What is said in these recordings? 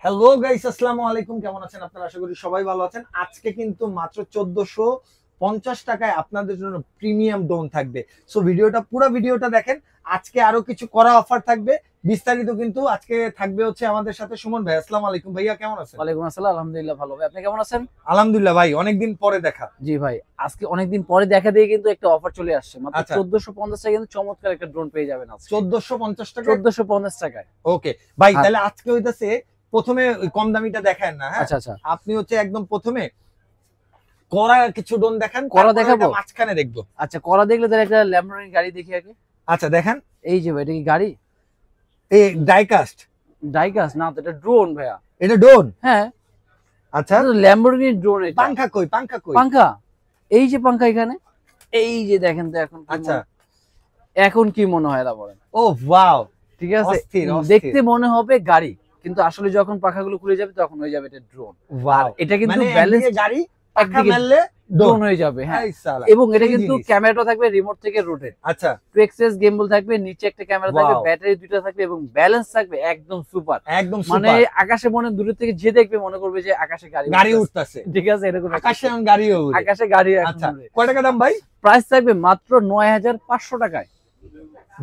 Hello guys, আসসালামু আলাইকুম। কেমন আছেন আপনারা? আশা করি সবাই ভালো আছেন। আজকে কিন্তু মাত্র 1450 টাকায় আপনাদের জন্য প্রিমিয়াম ড্রোন থাকবে। সো পুরো ভিডিওটা দেখেন। আজকে আরো কিছু করা অফার থাকবে, বিস্তারিত কিন্তু আজকে থাকবে হচ্ছে আমাদের সাথে সুমন ভাই। আসসালামু আলাইকুম ভাইয়া, কেমন আছেন? ওয়ালাইকুম আসসালাম, আলহামদুলিল্লাহ ভালো ভাই। আপনি কেমন আছেন? আলহামদুলিল্লাহ ভাই, অনেকদিন পরে দেখা। জি ভাই, আজকে অনেকদিন পরে দেখা দিয়ে কিন্তু একটা অফার চলে আসছে। মাত্র আচ্ছা। 1450 টাকায় কিন্তু চমৎকার একটা ড্রোন পেয়ে যাবেন আজকে। 1450 টাকা? 1450 টাকায়। ওকে ভাই, হ্যাঁ। তাহলে আজকে হইতাছে প্রথমে ওই কম দামিটা দেখায় না, হ্যাঁ? আচ্ছা আচ্ছা, আপনি হচ্ছে একদম প্রথমে করা কিছু ড্রোন দেখান, করা তারপরে দেখাবো? ওইটা মাঝখানে দেখবো। আচ্ছা, করা দেখলে তাহলে একটা ল্যাম্বরগিনি গাড়ি দেখি আগে। আচ্ছা দেখান। এই যে ভাই, এটা কি গাড়ি? এই ডাইকাস্ট? ডাইকাস না তো, এটা ড্রোন ভাইয়া। এটা ড্রোন? হ্যাঁ। আচ্ছা, ল্যাম্বরগিনি ড্রোন এটা। পাংখা কই? পাংখা কই? পাঙ্খা, এই যে পাঙ্খা এখানে, এই যে দেখেন তো এখন। আচ্ছা, এখন কি মনে হয় না বলেন? ও ওয়াও, ঠিক আছে, অস্থির অস্থির। দেখতে মনে হবে গাড়ি, কিন্তু আসলে যখন পাখাগুলো খুলে যাবে তখন হয়ে যাবে এটা ড্রোন। ওয়াও, এটা কিন্তু মানে ব্যালেন্স একদিকে গাড়ি, পাখা একদিকে মারলে ড্রোন ড্রোন হয়ে যাবে। হ্যাঁ, এই সালা। এবং এটা সেই কিন্তু জিনিস। ক্যামেরাটা থাকবে রিমোট থেকে রোটেট। আচ্ছা, টু এক্সেস গেমবল থাকবে, নিচে একটা ক্যামেরা থাকবে, Wow. ব্যাটারি দুটো থাকবে এবং ব্যালেন্স থাকবে একদম সুপার। একদম মানে সুপার। আকাশে মনে দূর থেকে যে দেখবে মনে করবে যে আকাশে গাড়ি গাড়ি উঠতেছে। উঠতাছে, ঠিক আছে, এরকম আকাশে এখন গাড়িও উড়ে। আকাশে গাড়ি। আচ্ছা, কয় টাকা দাম ভাই? প্রাইস থাকবে মাত্র 9500 টাকায়।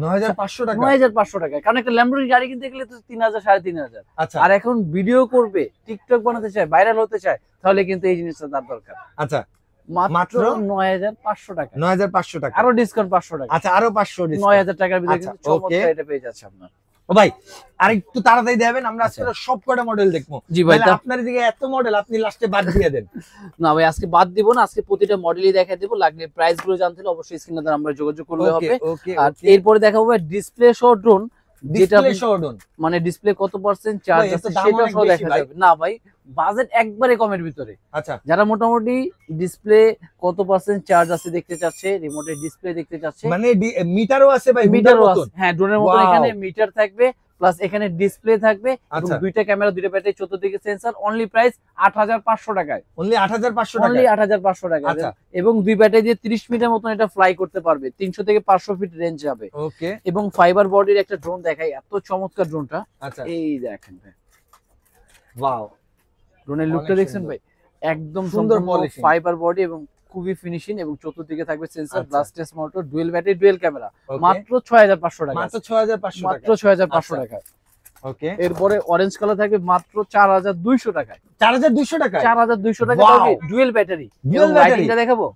9500 টাকা? 9500 টাকায়, কারণ একটা ল্যাম্বরগিনি গাড়ি কিনতে গেলে তো 3000 3500। আচ্ছা আর এখন ভিডিও করবে, টিকটক বানাতে চায়, ভাইরাল হতে চায়, তাহলে কিন্তু এই জিনিসটা তার দরকার। আচ্ছা, মাত্র 9500 টাকা, 9500 টাকা। আরো ডিসকাউন্ট 500 টাকা। আচ্ছা, আরো 500 ডিসকাউন্ট। 9000 টাকার ভিতরে আচ্ছা, কিন্তু চমৎকার ওকে। এটা পেয়ে যাচ্ছে আপনার। ও ভাই, আর একটু তাড়াতাড়ি দেবেন, আমরা আজকে আচ্ছা। সব কটা মডেল দেখবো। জি ভাই, তাহলে আপনার দিকে এত মডেল, আপনি লাস্টে বাদ দিয়ে দেন। না ভাই, আজকে বাদ দিব না, আজকে প্রতিটা মডেলই দেখাই দেব। লাগলে প্রাইস গুলো জানতে হলে অবশ্যই স্ক্রিনে দ্বারা আমরা যোগাযোগ করলে ওকে হবে। ওকে। আর এরপরে দেখাবো ডিসপ্লে সহ ড্রোন, যেটা ডিসপ্লে সহ ড্রোন? মানে ডিসপ্লে কত পার্সেন্ট চার্জ ভাই, এর আছে তো দাম সেটা অনেক সহ বেশি দেখা ভাই। যাবে। না ভাই, বাজেট একবারে কমের ভিতরে। আচ্ছা, যারা মোটামুটি ডিসপ্লে কত পার্সেন্ট চার্জ আছে দেখতে চাচ্ছে, রিমোটের ডিসপ্লে দেখতে চাচ্ছে, মানে মিটারও আছে ভাই? মিটারও আছে। হ্যাঁ, ড্রোনের মতো Wow. এখানে মিটার থাকবে, প্লাস এখানে ডিসপ্লে থাকবে এবং আচ্ছা। দুইটা ক্যামেরা, দুইটা ব্যাটারি, চতুর্দিকে সেন্সর। অনলি প্রাইস 8500 টাকায়। অনলি 8500 টাকা? অনলি 8500 টাকা। আচ্ছা। এবং দুই ব্যাটারি দিয়ে 30 মিনিটের মতন এটা ফ্লাই করতে পারবে, 300 থেকে 500 ফিট রেঞ্জ যাবে। ওকে। এবং ফাইবার বডির একটা ড্রোন দেখাই, এত চমৎকার ড্রোনটা। আচ্ছা, এই দেখেন ভাই, ওয়াও, ড্রোনের অনেক লুকটা দেখছেন সুন্দর। ভাই, একদম সুন্দর সুন্দর polishing। ফাইবার বডি এবং খুবই ফিনিশিং, এবং চতুর্দিকে থাকবে সেন্সর, আচ্ছা। Brushless motor, dual battery, dual camera. Okay. মাত্র 6500 টাকা। মাত্র 6500 টাকা? মাত্র 6500 আচ্ছা। টাকা। ওকে। এরপরে অরেঞ্জ কালার থাকবে মাত্র 4200 টাকায়। 4200 টাকা? 4200 টাকা Wow. পাবে ডুয়েল ব্যাটারি। Dual এবং battery? লাইটিংটা দেখাবো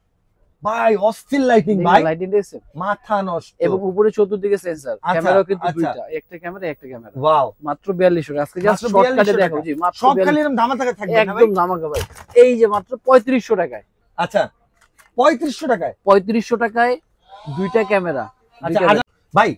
ভাই অস্থির লাইটিং ভাই, লাইটিং দেখছেন, মাথা নষ্ট। এবং উপরে চতুর্দিকে সেন্সর, আচ্ছা, ক্যামেরাও কিন্তু আচ্ছা। দুইটা, একটা ক্যামেরা একটা ক্যামেরা। ওয়াও, মাত্র 4200 টাকা। আজকে জাস্ট মাত্র শর্টকাটে 4200 দেখাবো। টাকা। জি, মাত্র সব 4200 খালি এরকম ধামা টাকা থাকবে না ভাই? একদম ধামাকা ভাই। এই যে মাত্র 3500 টাকায়। আচ্ছা, 3500 টাকায়? 3500 টাকায় দুইটা ক্যামেরা। আচ্ছা ভাই,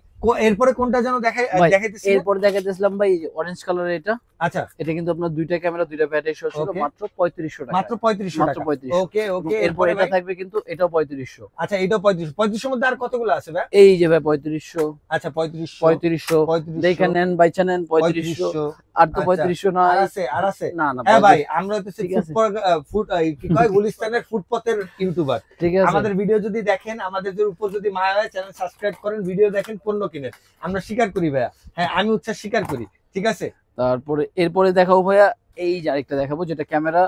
এরপরে কোনটা যেন দেখাইতেছি? এরপর দেখাতেছিলাম ভাই, এই যে অরেঞ্জ কালার এটা। আচ্ছা, এটা কিন্তু আপনার দুইটা ক্যামেরা, দুইটা ব্যাটারি সহ ছিল। Okay. মাত্র 3500 টাকা। মাত্র 3500 মাত্র টাকা? 3500। ওকে ওকে। এরপর এটা থাকবে কিন্তু, এটাও 3500। আচ্ছা, এটাও 3500? 3500 মধ্যে আর কতগুলো আছে ভাই? এই যে ভাই 3500, আচ্ছা, 3500 3500 দেখে নেন, বাইচা নেন 3500। আর তো 3500 না, আর আছে? আর আছে? না না হ্যাঁ ভাই, 3500 আমরা হচ্ছে ঠিক আছে। কি কয় গুলিস্তানের ফুটপথের ইউটিউবার। ঠিক আছে। আমাদের ভিডিও যদি দেখেন, আমাদের উপর যদি মায়া হয়, চ্যানেল সাবস্ক্রাইব করেন, ভিডিও দেখেন, পণ্য কিনেন, আমরা স্বীকার করি ভাইয়া। হ্যাঁ, আমি উচ্ছ্বাস স্বীকার করি। ঠিক আছে। তারপরে এরপরে দেখাবো ভাইয়া, এই যে আরেকটা দেখাবো যেটা ক্যামেরা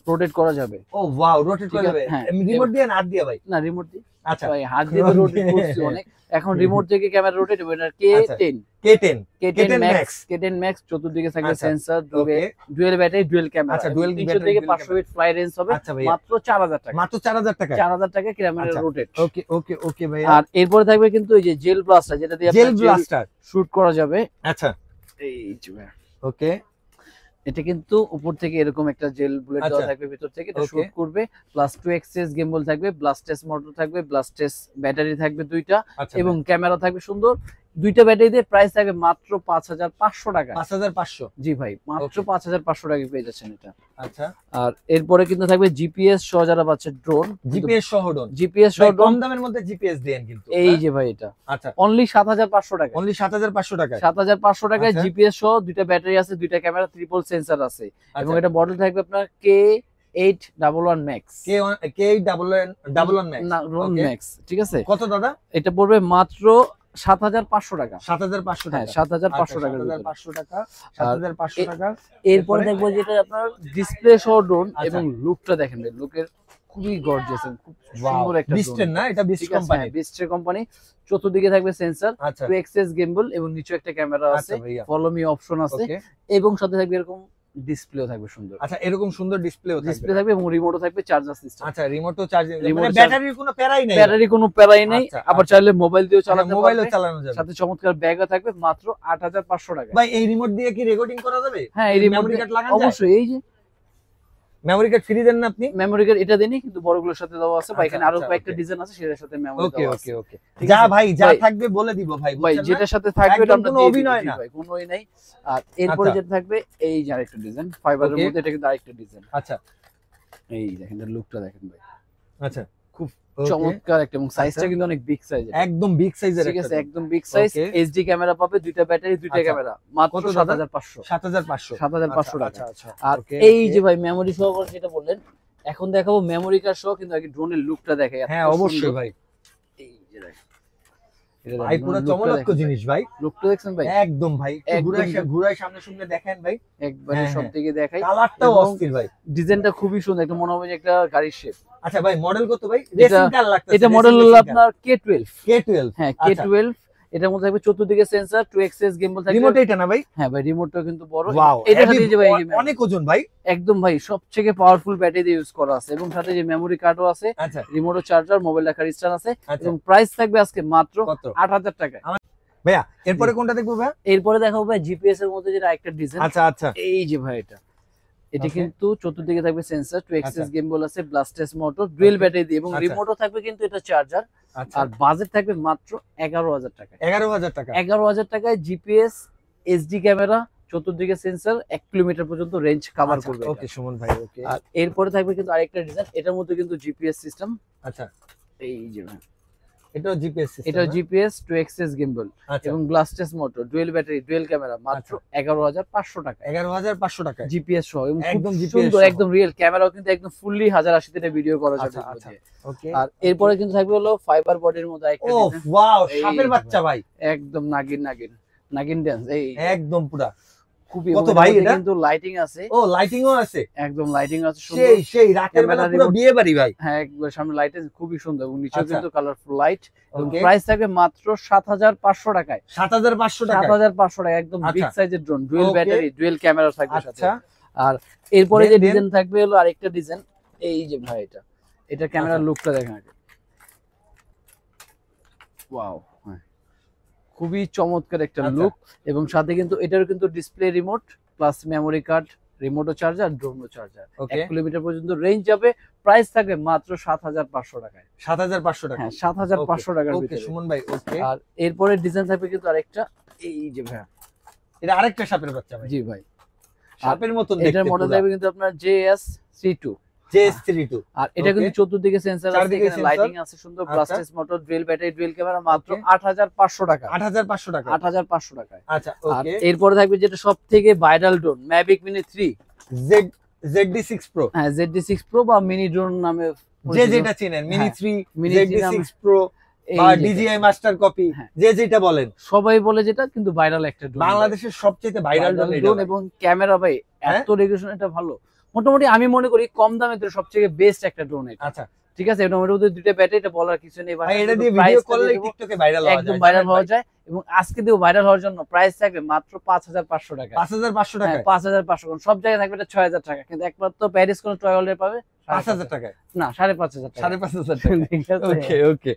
রোটেট করা যাবে। ও ওয়াও, রোটেট ঠিক করা আছে, যাবে? হ্যাঁ। রিমোট দিয়ে না হাত দিয়ে ভাই? না, রিমোট দিয়ে। আচ্ছা, ভাই হাত দিয়ে রোটেট করছি অনেক, এখন রিমোট থেকে ক্যামেরা রোটেট হবে। এটা আচ্ছা। K10 K10 K10 Max। Max, K10 max. চতুর্দিকে থাকবে আচ্ছা, sensor, okay. Dual battery, dual camera. আচ্ছা, dual 300 battery, থেকে dual 500 ফিট ফ্লাই রেঞ্জ হবে। আচ্ছা ভাইয়া, মাত্র 4000 টাকা। মাত্র 4000 টাকা? 4000 টাকা ক্যামেরা আচ্ছা, রোটেট। ওকে ওকে ওকে ভাইয়া। আর এরপরে থাকবে কিন্তু এই যে জেল ব্লাস্টার, যেটা দিয়ে জেল ব্লাস্টার? শুট করা যাবে। আচ্ছা, এই যে ভাইয়া, ওকে। এটা কিন্তু উপর থেকে এরকম একটা জেল বুলেট দেওয়া আচ্ছা, থাকবে, ভিতর থেকে এটা ওকে। শুট করবে। প্লাস টু এক্সেস গেমবল থাকবে, ব্লাস্টেস মোটর থাকবে, ব্লাস্টেস ব্যাটারি থাকবে দুইটা, আচ্ছা, এবং ক্যামেরা থাকবে সুন্দর। দুইটা ব্যাটারি দিয়ে প্রাইস থাকবে মাত্র 5500 টাকা। 5500? জি ভাই, মাত্র Okay. 5500 টাকা পেয়ে যাচ্ছেন এটা। আচ্ছা, আর এরপরে কিন্তু থাকবে জিপিএস সহ, যারা পাচ্ছে ড্রোন, জিপিএস সহ ড্রোন? জিপিএস সহ ভাই, ড্রোন। কম দামের মধ্যে জিপিএস দেন কিন্তু। এই যে ভাই, এটা আচ্ছা, অনলি 7500 টাকা। অনলি 7500 টাকা? 7500 টাকায় আচ্ছা। জিপিএস সহ, দুইটা ব্যাটারি আছে, দুইটা ক্যামেরা, ট্রিপল সেন্সর আছে, এবং আচ্ছা, এটা মডেল থাকবে আপনার K811 Max। K811 Max? না, রোন Okay. ম্যাক্স। ঠিক আছে, কত দাদা? এটা পড়বে মাত্র 7,500 টাকা। 7,500 হ্যাঁ, টাকা। 7,500 টাকার ভিতরে। 7,500 টাকা, 7,500 টাকা। এরপরে দেখবো যেটা আপনার ডিসপ্লে সহ ড্রোন আচ্ছা। এবং লুকটা দেখেন ভাই, লুকের খুবই গর্জিয়াস, খুব সুন্দর একটা বিস্টের না, এটা বিস্ট কোম্পানি। বিস্টের কোম্পানি। চতুর্দিকে থাকবে সেন্সর, আচ্ছা 2xs গিম্বল এবং নিচে একটা ক্যামেরা আছে, আচ্ছা ভাইয়া, ফলো মি অপশন আছে ওকে। এবং সাথে থাকবে এরকম ডিসপ্লেও থাকবে সুন্দর। আচ্ছা এরকম সুন্দর ডিসপ্লেও ডিসপ্লে থাকবে। থাকবে এবং রিমোটও থাকবে, চার্জার সিস্টেম। আচ্ছা রিমোটও চার্জিং, Remote মানে charge- ব্যাটারির কোনো প্যারাই নেই। ব্যাটারি কোনো প্যারাই নেই, আচ্ছা, আবার আচ্ছা। চাইলে মোবাইল দিয়েও চালাতে মোবাইলও পারবে। চালানো যাবে। সাথে চমৎকার ব্যাগও থাকবে মাত্র 8,500 টাকা। ভাই এই রিমোট দিয়ে কি রেকর্ডিং করা যাবে? হ্যাঁ, এই রিমোট মেমরি কার্ড লাগানো যায়? অবশ্যই। এই যে মেমরি কার্ড ফ্রি দেন না আপনি? মেমরি কার্ড এটা দেনি, কিন্তু বড়গুলোর সাথে দেওয়া আছে, বা আচ্ছা, এখানে আরো আচ্ছা, কয়েকটা okay. ডিজাইন আছে সেটার সাথে মেমরি ওকে দেওয়া আছে। ওকে ওকে, ঠিক যা আছে? ভাই যা ভাই- থাকবে বলে দিব ভাই, ভাই বুঝছেন না? যেটার সাথে থাকবে একদম এটা আমরা কোনো দিয়ে দিব, অভিনয় জি না। ভাই, কোনোই নাই। আর এরপরে আচ্ছা। যেটা থাকবে এই যে আরেকটা ডিজাইন ফাইবারের Okay. মধ্যে, এটা কিন্তু আরেকটা ডিজাইন। আচ্ছা এই দেখেন এর লুকটা দেখেন ভাই, আচ্ছা খুব okay, চমৎকার একটা, এবং সাইজটা আচ্ছা। কিন্তু অনেক বিগ সাইজ। একদম বিগ সাইজের ঠিক একটা আছে, একদম big size. Okay. HD camera পাবে, দুইটা ব্যাটারি, দুইটা আচ্ছা। ক্যামেরা, মাত্র কত দাদা? 7,500। 7,500 7,500 টাকা। আচ্ছা আচ্ছা। আর Okay, এই okay. যে ভাই মেমরি সহকারে যেটা বললেন, এখন দেখাবো মেমরি কার্ড সহ, কিন্তু আগে ড্রোনের লুকটা দেখাই। এত হ্যাঁ অবশ্যই সুন্দর। ভাই, এই যে দেখেন, এটা ভাই দেখেন, পুরো লুকটা চমৎকার দেখেন জিনিস ভাই, লুকটা দেখছেন ভাই, একদম ভাই। একটু একদম ঘুরাই সামনে সামনে দেখেন ভাই, একবারে হ্যাঁ, সব হ্যাঁ। দিকে দেখাই। কালারটাও এবং অস্থির ভাই। ডিজাইনটা খুবই সুন্দর, একটা মনে হবে যে একটা গাড়ির শেপ। আচ্ছা ভাই মডেল কত ভাই? এটা- রেসিং কার লাগতেছে? এটা মডেল হলো আপনার K12। K12। হ্যাঁ, আচ্ছা। K12। এটার মধ্যে থাকবে চতুর্দিকে সেন্সর, 2xs গিম্বল থাকবে। রিমোট এটা না ভাই? হ্যাঁ ভাই, রিমোটটাও কিন্তু বড়। ওয়াও, এটার সাথে এই যে ভাই, এই যে অনেক ওজন ভাই। একদম ভাই সবথেকে পাওয়ারফুল ব্যাটারি দিয়ে ইউজ করা আছে, এবং সাথে যে মেমরি কার্ডও আছে, আচ্ছা রিমোট চার্জার, মোবাইল রাখার স্ট্যান্ড আছে, আচ্ছা, এবং প্রাইস থাকবে আজকে মাত্র কত 8,000 টাকা। ভাইয়া? এরপরে কোনটা দেখবো ভাইয়া? এরপরে দেখাবো ভাই জিপিএস এর মধ্যে যেটা একটা ডিজাইন। আচ্ছা আচ্ছা এই যে ভাই এটা Okay. কিন্তু চতুর্দিকে থাকবে সেন্সর, 2xs আচ্ছা। গিম্বল আছে, ব্লাস্টেস মোটর, ডুয়েল ব্যাটারি দিয়ে, এবং আচ্ছা। রিমোটও থাকবে কিন্তু এটা চার্জার। আচ্ছা। আর বাজেট থাকবে মাত্র 11,000 টাকা। 11,000 টাকা। 11,000 টাকায় জিপিএস, এইচডি ক্যামেরা, চতুর্দিকে সেন্সর, 1 কিলোমিটার পর্যন্ত রেঞ্জ কভার করবে। ওকে সুমন ভাই, ওকে। আর এরপরে থাকবে কিন্তু আরেকটা ডিজাইন, এটার মধ্যে কিন্তু জিপিএস সিস্টেম। আচ্ছা এই যে ভাই, এটাও জিপিএস সিস্টেম? এটা জিপিএস, 2xs গিম্বল আচ্ছা এবং brushless motor, dual battery, dual camera, মাত্র 11,500 টাকা। 11,500 টাকা। জিপিএস সহ, এবং একদম একদম GPS সুন্দর, সহ। একদম রিয়েল ক্যামেরাও কিন্তু একদম ফুললি 1080 তে ভিডিও করা যাবে আচ্ছা, এর আচ্ছা। মধ্যে। ওকে। আর এরপরে কিন্তু থাকবে হলো ফাইবার বডির মধ্যে একটা ও ডিজাইন, ওয়াও, এই সাপের যে বাচ্চা ভাই, একদম নাগিন নাগিন নাগিন ড্যান্স। এই একদম পুরা। খুবই, কত এবং ভাই এর মধ্যে এটা? কিন্তু লাইটিং আছে, ও লাইটিংও আছে? একদম লাইটিং আছে সুন্দর। সেই সেই রাতের বেলা ক্যামেরা পুরো remote- বিয়ে বাড়ি ভাই। হ্যাঁ, একবার সামনে লাইট আছে, খুবই সুন্দর, এবং নিচেও আচ্ছা। কিন্তু কালারফুল লাইট, এবং ওকে। প্রাইস থাকবে মাত্র 7,500 টাকায়। 7,500 টাকা। 7,500 টাকা, একদম বিগ আচ্ছা। সাইজের ড্রোন, ডুয়েল ওকে। ব্যাটারি, ডুয়েল ক্যামেরা থাকবে সাথে। আচ্ছা আর এরপরে Then- যে then? ডিজাইন থাকবে হলো আরেকটা ডিজাইন, এই যে ভাই এটা ক্যামেরার আচ্ছা। লুকটা দেখেন আগে। ওয়াও, খুবই চমৎকার একটা আচ্ছা। লুক, এবং সাথে কিন্তু এটারও কিন্তু display, remote plus memory card, remote ও চার্জার, ড্রোনও চার্জার, ওকে। 1 কিলোমিটার পর্যন্ত রেঞ্জ যাবে। প্রাইস থাকবে মাত্র 7,500 টাকায়। 7,500 টাকা। হ্যাঁ, 7,500 টাকার ওকে ভিতরে। সুমন ভাই, ওকে। আর এরপরে ডিজাইন থাকবে কিন্তু আরেকটা, এই যে ভাই, এটা আরেকটা সাপের বাচ্চা ভাই, জি ভাই, সাপের মতন দেখতে। এটার মডেল থাকবে কিন্তু আপনার JS32। JS32। আর এটা Okay. কিন্তু চতুর্দিকে সেন্সর আছে, চারদিকে এখানে sensor। লাইটিং আছে সুন্দর, আচ্ছা। Brushless motor, dual battery, dual camera, মাত্র Okay. 8,500 টাকা। 8,500 টাকা। 8,500 টাকায়। আচ্ছা আর ওকে। এরপরে থাকবে যেটা সবথেকে viral drone, Mavic Mini 3। ZD6 Pro। হ্যাঁ, ZD6 Pro বা মিনি ড্রোন নামে যে পরিচিত। যেটা চিনেন, মিনি হ্যাঁ, 3, Mini 3 ZD6 নামে। Pro এই বা যেটা। DJI মাস্টার কপি, হ্যাঁ। যে যেটা বলেন। সবাই বলে যেটা, কিন্তু ভাইরাল একটা ড্রোন, বাংলাদেশের সবচেয়ে ভাইরাল ড্রোন, এবং ক্যামেরা ভাই হ্যাঁ? এত রেজোলিউশন, এটা ভালো। মোটামুটি আমি মনে করি কম দামে তো সবচেয়ে বেস্ট একটা ড্রোন এটা। আচ্ছা ঠিক আছে, এটার মধ্যে দুইটা ব্যাটারি, এটা বলার কিছু নেই। ভাই, এটা দিয়ে price ভিডিও টা করলে দিয়ে দেবো, টিকটকে ভাইরাল হওয়া একদম যায়, ভাইরাল জানেন হওয়া ভাই? যায়, এবং আজকে দিয়েও ভাইরাল হওয়ার জন্য প্রাইস থাকবে মাত্র 5,500 টাকা। 5,500 টাকা। 5,500, সব জায়গায় থাকবে এটা 6,000 টাকা, কিন্তু একমাত্র প্যারিস কোন টয় ওয়ার্ল্ডে পাবে 5,000 টাকায়। না 5,500 টাকা। 5,500 টাকা। ঠিক আছে? ওকে ওকে।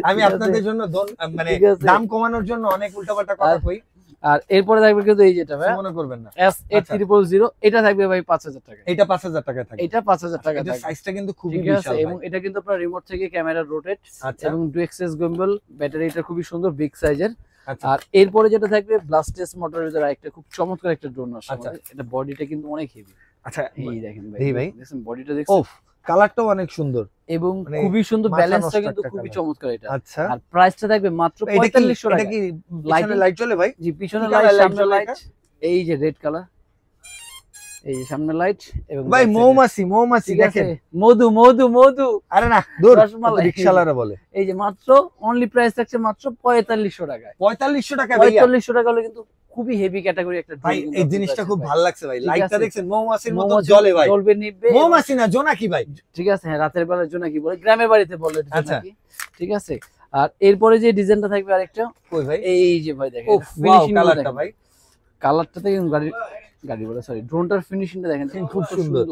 আমি ঠিক আছে। আপনাদের জন্য মানে ঠিক আছে। দাম কমানোর জন্য অনেক উল্টাপাল্টা কথা কই, আর এরপরে থাকবে কিন্তু এই যেটা ভাই, মনে করবেন না। S8000, এটা থাকবে ভাই 5,000 টাকা। এটা 5,000 টাকায় থাকে। এটা 5,000 টাকা এটা থাকবে। সাইজটা কিন্তু খুবই ঠিক আছে, বিশাল এবং ভাই। এটা কিন্তু আপনার রিমোট থেকে ক্যামেরা রোটেট, আচ্ছা এবং 2xs গিম্বল, ব্যাটারিটা খুবই সুন্দর বিগ সাইজের। আচ্ছা আর এরপরে যেটা থাকবে ব্লাস্টেস মোটরের ভিতরে একটা খুব চমৎকার একটা ড্রোন আছে আচ্ছা। আমাদের। এটা বডিটা কিন্তু অনেক হেভি। আচ্ছা এই দেখেন ভাই, দেখি ভাই। দেখেন বডিটা দেখছেন, ওফ, কালারটাও অনেক সুন্দর এবং মানে খুবই সুন্দর, মাথা ব্যালেন্সটা নষ্ট কিন্তু একটা খুবই colour। চমৎকার এটা। আচ্ছা আর প্রাইসটা থাকবে মাত্র এটা কি 4,500 এটা টাকা। কি Lighting- লাইট চলে ভাই? জি, পিছনে কি লাইট, colour light সামনে জ্বলে লাইট, এটা? এই যে রেড কালার। এই যে সামনে লাইট এবং ভাই মৌমাছি দেখেন, মধু মধু মধু, আরে না দূর, রসমালাই। রিকশাওয়ালারা বলে এই যে মাত্র অনলি প্রাইস থাকছে মাত্র 4500 টাকায়। 4500 টাকা ভাইয়া। 4500 টাকা হলে কিন্তু খুবই হেভি ক্যাটাগরি একটা ভাই drone কিন্তু এই আপনি জিনিসটা পাচ্ছেন খুব ভাই। ভালো লাগছে ভাই, ঠিক লাইটটা আছে। দেখছেন মৌমাছির মতো মৌমাছি জ্বলে ভাই। জ্বলবে নিবে। মৌমাছি না জোনাকি ভাই। ঠিক আছে, হ্যাঁ রাতের বেলার জন্য কি বলে, গ্রামের বাড়িতে বলে এটা আচ্ছা। নাকি। ঠিক আছে, আর এরপরে যে ডিজাইনটা থাকবে আরেকটা, কই ভাই? এই যে ভাই দেখেন ওহ ওয়াও, কালারটা ভাই কালারটাতে কিন্তু গাড়ি বলে সরি ড্রোনটার ফিনিশিংটা দেখেন খুব কত সুন্দর।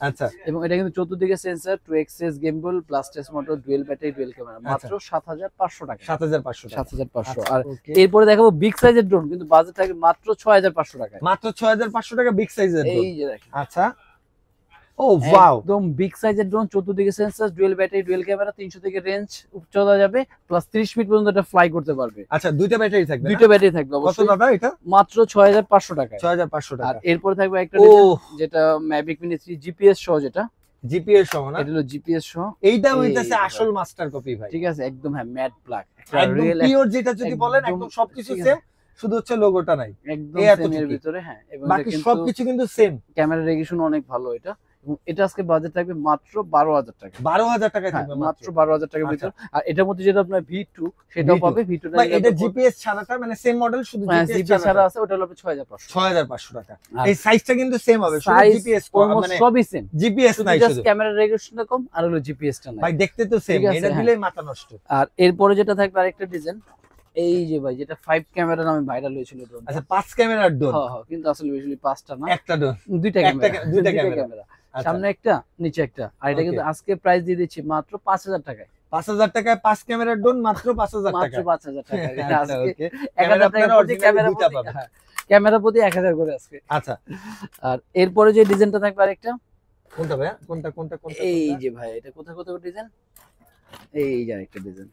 আচ্ছা এবং এটা কিন্তু চতুর্দিকে sensor, 2xs গেমবল plus test motor, dual battery, dual camera, মাত্র 7500 টাকা। 7500 টাকা। 7500। আচ্ছা, আর okay। এরপরে দেখাবো বিগ সাইজের ড্রোন, কিন্তু বাজেট থাকে মাত্র 6500 টাকায়। মাত্র 6500 টাকা বিগ সাইজের এই যে দেখেন, আচ্ছা ও ওয়াও, একদম বিগ সাইজের ড্রোন, চতুর্দিকে sensor, dual battery, dual camera, 300 থেকে রেঞ্জ চলা যাবে, প্লাস 30 মিনিট পর্যন্ত এটা ফ্লাই করতে পারবে। আচ্ছা দুইটা ব্যাটারি থাকবে, দুটো ব্যাটারি থাকবে কত অবশ্যই। দাদা এটা? মাত্র 6500 টাকায়। 6500 আর টাকা। এরপরে থাকবে একটা ও ডিজাইন যেটা ম্যাভিক মিনি 3 জিপিএস সহ, যেটা জিপিএস সহ না? এটা হলো জিপিএস সহ। এইটা এই হইতাছে ভাই। আসল মাস্টার কপি ভাই, ঠিক আছে, একদম হ্যাঁ ম্যাট ব্ল্যাক, একদম পিওর যেটা যদি বলেন একদম একদম সবকিছু ঠিক আছে। সেম, শুধু হচ্ছে লোগোটা নাই, একদম এই সেম এর এতটুকুই। ভিতরে। হ্যাঁ, এবং বাকি সবকিছু কিন্তু সেম। ক্যামেরা রেগুলেশন অনেক ভালো এটা, এবং এটা আজকে বাজেট থাকবে মাত্র 12000 টাকা। 12000 টাকায় হ্যাঁ, থাকবে মাত্র 12000 টাকার আচ্ছা। ভিতর। আর এটার মধ্যে যেটা আপনার V2 সেটাও V2 পাবে, V2 ভাই এটা জিপিএস ছাড়াটা মানে সেম মডেল, শুধু জিপিএস জিপিএস ছাড়া ছাড়া আছে, ওটা হলো 6500। 6500 টাকা। আর এই সাইজটা কিন্তু সেম হবে, শুধু সাইজ জিপিএস মানে সবই সেম, জিপিএস নাই জাস্ট শুধু ক্যামেরা রেগুলেশনটা কম আর হলো জিপিএসটা নাই। ভাই, দেখতে তো সেম, ঠিক আছে, এটা হ্যাঁ। দিলেই মাথা নষ্ট। আর এরপরে যেটা থাকবে আরেকটা ডিজাইন, এই যে ভাই যেটা 5 ক্যামেরা নামে ভাইরাল হয়েছিল ড্রোন। আচ্ছা 5 ক্যামেরার ড্রোন, হ্যাঁ হ্যাঁ, কিন্তু আসলে বেশি 5টা না, একটা ড্রোন, দুইটা দুইটা ক্যামেরা, ক্যামেরা। আচ্ছা সামনে একটা নিচে একটা। আর এটা Okay. কিন্তু আজকে প্রাইস দিয়ে দিচ্ছি মাত্র 5000 টাকায়। 5000 টাকায় 5 ক্যামেরার ড্রোন মাত্র 5000 মাত্র টাকা। 5000 টাকা। আচ্ছা আজকে ওকে, 1000 টাকা প্রতি অরিজিনাল ক্যামেরা দুইটা পাবে। ক্যামেরা প্রতি 1000 করে আজকে। আচ্ছা আর এরপরে যে ডিজাইনটা থাকবে আরেকটা, কোনটা ভাই? কোনটা কোনটা কোনটা? এই যে ভাই এটা কোথায় কোথায় ডিজাইন, এই যে আরেকটা ডিজাইন,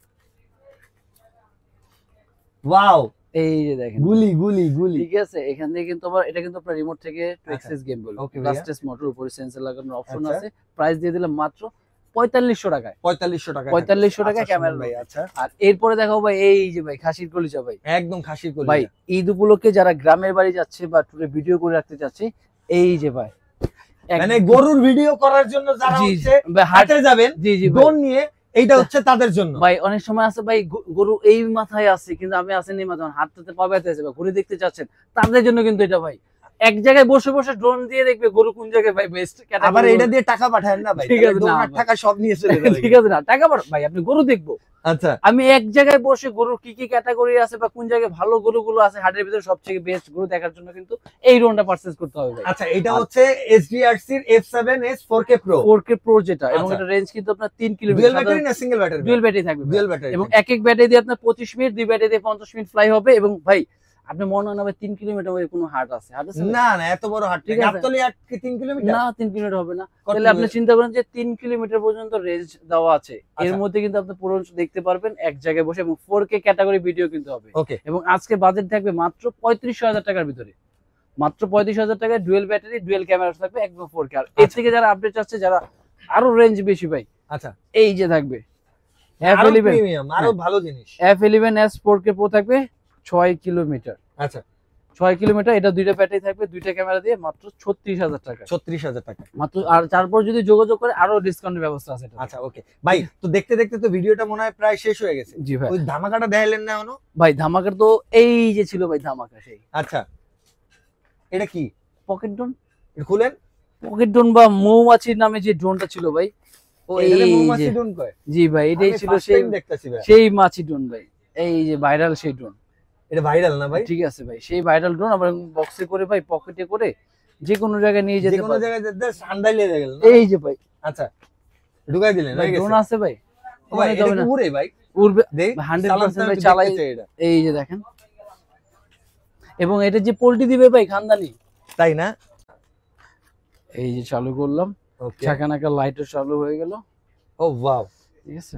ওয়াও, এই যে দেখেন গুলি গুলি গুলি। ঠিক আছে। এখান থেকে কিন্তু আবার এটা কিন্তু আপনার রিমোট থেকে ট্রেক্সিস গেম বল, Okay প্লাস ভাইয়া। টেস্ট মোটর, উপরে সেন্সর লাগানোর অপশন আচ্ছা। আছে। প্রাইস দিয়ে দিলাম মাত্র 4500 টাকায়। 4500 টাকা। 4500 টাকা ক্যামেরা ভাই। আচ্ছা আর এরপরে দেখাবো ভাই, এই যে ভাই খাসির কলিজা ভাই, একদম খাসির কলি ভাই ঈদ উপলক্ষে যারা গ্রামের বাড়ি যাচ্ছে বা টুরে ভিডিও করে রাখতে চাচ্ছে, এই যে ভাই মানে গরুর ভিডিও করার জন্য যারা জি, হচ্ছে ভাই, হাটে যাবেন জি জি ভাই। ড্রোন নিয়ে, এইটা হচ্ছে তাদের জন্য। ভাই অনেক সময় আছে ভাই গরু এই মাথায় আছে কিন্তু আমি আসেনি মাথায়, হাঁটতে পাবে আছে বা ঘুরে দেখতে চাচ্ছেন, তাদের জন্য কিন্তু এটা ভাই এক জায়গায় বসে বসে ড্রোন দিয়ে দেখবে গরু কোন জায়গায় ভাই বেস্ট আবার এটা দিয়ে টাকা পাঠায় না ভাই, ঠিক আছে, ড্রোন না আর ভাই। টাকা সব নিয়ে চলে যাবে। ঠিক আছে না, টাকা ভাই আপনি গরু দেখবো, আচ্ছা আমি এক জায়গায় বসে গরুর কি কি ক্যাটাগরি আছে বা কোন জায়গায় ভালো গরুগুলো আছে হাটের ভিতরে সবথেকে বেস্ট গরু দেখার জন্য কিন্তু এই ড্রোনটা পারচেজ করতে হবে ভাই। আচ্ছা এটা হচ্ছে SDRC এর F7S 4K Pro 4K Pro যেটা, এবং আচ্ছা। এটা রেঞ্জ কিন্তু আপনার 3 ডুয়াল কিলোমিটার, ব্যাটারি না সিঙ্গেল ব্যাটারি? ডুয়াল ব্যাটারি থাকবে ভাই। ডুয়াল ব্যাটারি এবং এক এক ব্যাটারি দিয়ে আপনার 25 মিনিট, দুই ব্যাটারি দিয়ে 50 মিনিট ফ্লাই হবে। এবং ভাই আপনি মনে হয় না ভাই 3 কিলোমিটার ওই কোনো হাট আছে, হাট আছে ভাই? না না এত বড় হাট ঠিক ঠিক আছে। গাবতলী হাট কি 3 কিলোমিটার? না 3 কিলোমিটার হবে না। কত তাহলে আপনি চিন্তা করেন যে 3 কিলোমিটার পর্যন্ত রেঞ্জ দেওয়া আছে, এর আচ্ছা। মধ্যে কিন্তু আপনি পুরো দেখতে পারবেন এক জায়গায় বসে, এবং 4K ক্যাটাগরি ভিডিও কিন্তু হবে। ওকে এবং আজকে বাজেট থাকবে মাত্র 35000 টাকার ভিতরে, মাত্র 35000 টাকায় ডুয়েল ব্যাটারি, ডুয়েল ক্যামেরা থাকবে, একদম 4K। আর এর থেকে যারা আপডেট চাচ্ছে, যারা আরো রেঞ্জ বেশি ভাই, আচ্ছা এই যে থাকবে আরো F11 প্রিমিয়াম, আরো ভালো জিনিস। F11s 4K Pro থাকবে 6 কিলোমিটার, আচ্ছা 6 কিলোমিটার। এটা দুইটা ব্যাটারি থাকবে, দুইটা ক্যামেরা দিয়ে মাত্র 36000 টাকা 36000 টাকা। মাত্র। আর তারপর যদি যোগাযোগ করে আরো ডিসকাউন্টের ব্যবস্থা আছে এটা। আচ্ছা ওকে ভাই, তো দেখতে দেখতে তো ভিডিওটা মনে হয় প্রায় শেষ হয়ে গেছে। জি ভাই। ওই ধামাকাটা দেখাইলেন না এখনো? ভাই ধামাকার তো এই যে ছিল ভাই ধামাকা, সেই আচ্ছা এটা কি? পকেট ড্রোন, এটা খুলেন। পকেট ড্রোন বা মৌমাছির নামে যে ড্রোনটা ছিল ভাই, ও এটাকে এই মৌমাছি যে- ড্রোন কয়? জি ভাই এটাই আমি ছিল first সেই time দেখতাছি ভাই। সেই মাছি ড্রোন ভাই, এই যে ভাইরাল সেই ড্রোন। এটা ভাইরাল না ভাই? ঠিক আছে ভাই, সেই ভাইরাল ড্রোন আবার বক্সে করে ভাই, পকেটে করে যে কোনো জায়গায় নিয়ে যে যেতে কোনো পারবে। জায়গায় যেতে ঠান্ডায় লেগে গেল না? এই যে ভাই আচ্ছা ঢুকাই দিলেন, ভাই হয়ে গেছে। ড্রোন আছে ভাই, ও ভাই ওখানে এটা যাবে কি না। উড়ে ভাই? উড়বে দেখ 100% ভাই, চালাই। এটা এই যে দেখেন, এবং এটা যে পোল্ট্রি দিবে ভাই খানদানি, তাই না? এই যে চালু করলাম, ওকে চাকানাকা লাইটও চালু হয়ে গেল। ও ওয়াও, ঠিক আছে,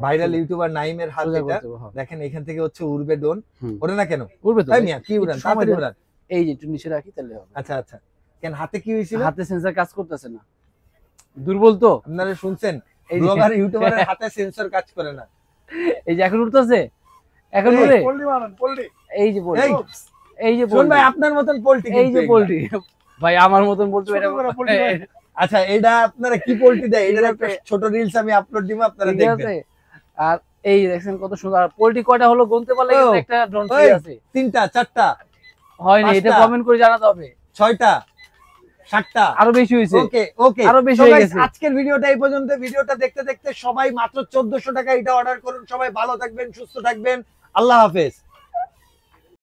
ভাইরাল ইউটিউবার নাইমের হাত সোজা এটা করতে হবে, হ্যাঁ। দেখেন, এখান থেকে হচ্ছে উড়বে ড্রোন। হুম। ওরে না কেন? উড়বে তো তাই ভাই। মিয়া কি উড়ান, একটু সময় তাড়াতাড়ি দেন। উড়ান। এই যে একটু নিচে রাখি তাহলে হবে। আচ্ছা আচ্ছা, কেন হাতে কি হয়েছিল? হাতে সেন্সর কাজ করতেছে না, দুর্বল তো। আপনারা শুনছেন, এই যে- ব্লগার ইউটিউবারের হাতে সেন্সর কাজ করে না। এই যে এখন উঠতেছে, এখন এই, উড়ে, পোল্ট্রি মারান পোল্ট্রি এই যে বলি, এই এই যে শোন ভাই পোল্ট্রি, আপনার মতন পোল্ট্রি, এই যে পোল্ট্রি ভাই আমার মতন বলতে ছোট বড় পোল্ট্রি ভাই। আচ্ছা এটা আপনারা কি পোল্ট্রি দেয়, এটার একটা ছোট রিলস আমি আপলোড দিব, আপনারা ঠিক দেখবেন। আছে। আর এই দেখছেন কত সুন্দর, পোল্ট্রি কয়টা হলো গুনতে পারলে কিন্তু ও, একটা ড্রোন ফ্রি ওই, আছে। 3টা 4টা হয়নি, এটা 5টা, কমেন্ট করে জানাতে হবে। 6টা 7টা। আরো বেশি হয়েছে। ওকে ওকে, আরো বেশি So হয়ে guys, গেছে। আজকের ভিডিওটা এই পর্যন্ত। ভিডিওটা দেখতে দেখতে সবাই মাত্র 1400 টাকা এটা অর্ডার করুন। সবাই ভালো থাকবেন, সুস্থ থাকবেন, আল্লাহ হাফেজ।